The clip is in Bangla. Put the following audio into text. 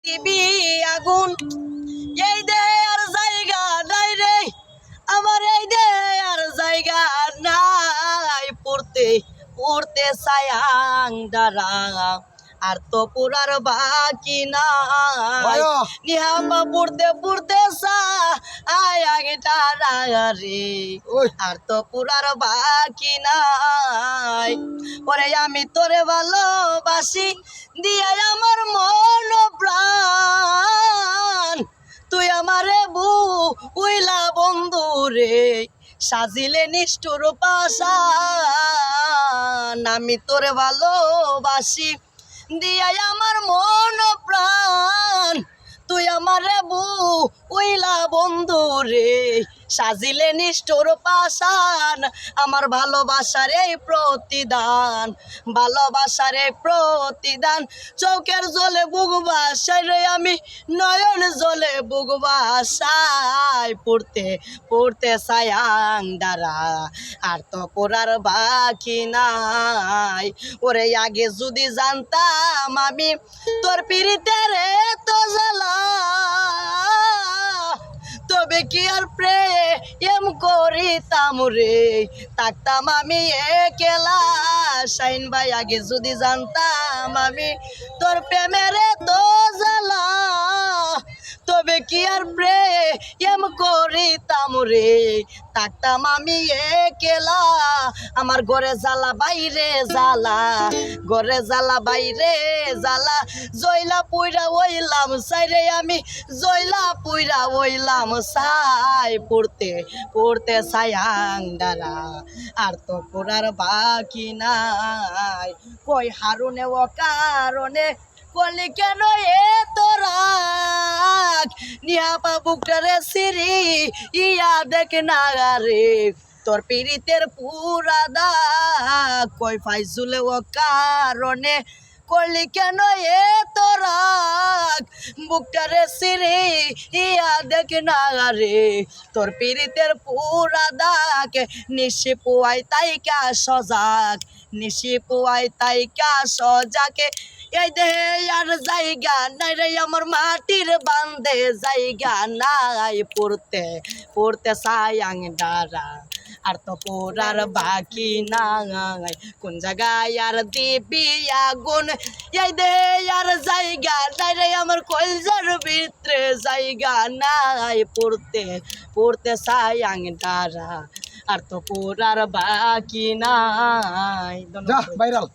দিবি আগুন এই দে আর জায়গা নাই রে আমার এই দে আর জায়গা নাই পড়তে পড়তে সায়াং দাঁড়া আর তো পুরার বাকি নাই নিহাপা পড়তে পড়তে সা আগে টারা রে আর তো পুরার বাকি নাই ওরে আমি তোরে ভালোবাসি দিয়ে আমার মন প্রাণ তুই আমারে বুইলা বন্ধু রে সাজিলে নিষ্ঠুর পাশান আমি তোরে ভালোবাসি দিয়া আমার মন প্রাণ তুই আমারে বুইলা বন্ধু রে সাজিলে নিষ্ঠুর পাশান আমার ভালোবাসার এই প্রতিদান ভালোবাসার এই প্রতিদান চোখের জলে বুকবাসায় রে আমি নয়ন জলে বুকবাসায় পড়তে পড়তে সায়াং দাঁড়া আর তো পড়ার বাকি নাই ওরে আগে যদি জানতাম আমি তোর পিরিতের তো জ্বালা তবে কি আর প্রেম করিতাম রে থাকতাম আমি একলা শাইন ভাই আগে যদি জানতাম আমি তোর প্রেমের তো জ্বালা তবে কি আর প্রেম করিতাম রে থাকতাম আমি একলা আমার ঘরে জ্বালা বাইরে জ্বালা ঘরে জ্বালা বাইরে জ্বালা জয়লা পুইরা ওইলাম সাইরে আমি জয়লা পুইরা ওইলাম সাই পড়তে পড়তে সায়াং দাঁড়া আর তো পড়ার বাকি নাই কই হারুনে ও কারণে কলি কেন এ তোরা নিহাপা বুকটারে সিরি ইয়া দেখ না রে তোর পিরিতের পুরা দা কই ফাইজুলে ও কারণে করলি কেন এ তোরা বুকটারে সিরি ইয়া দেখ না রে তোর পিরিতের পুরা দাগ নিশি পুয়াই তাই কা সজাগ নিশি পুয়াই তাই কা সজাকে এই দেহে আর জায়গা নাই রে আমার মাটির বান্ধে জায়গা নাই পড়তে পড়তে সায়াং দাঁড়া আর তো পড়ার বাকি নাই কোন জায়গায় আর দিবি আগুন এই দেহে আর জায়গা নাই রে আমার কলজার ভিতরে জায়গা নাই পড়তে পড়তে সায়াং দাঁড়া আর তো পড়ার বাকি নাই। ভাইরাল।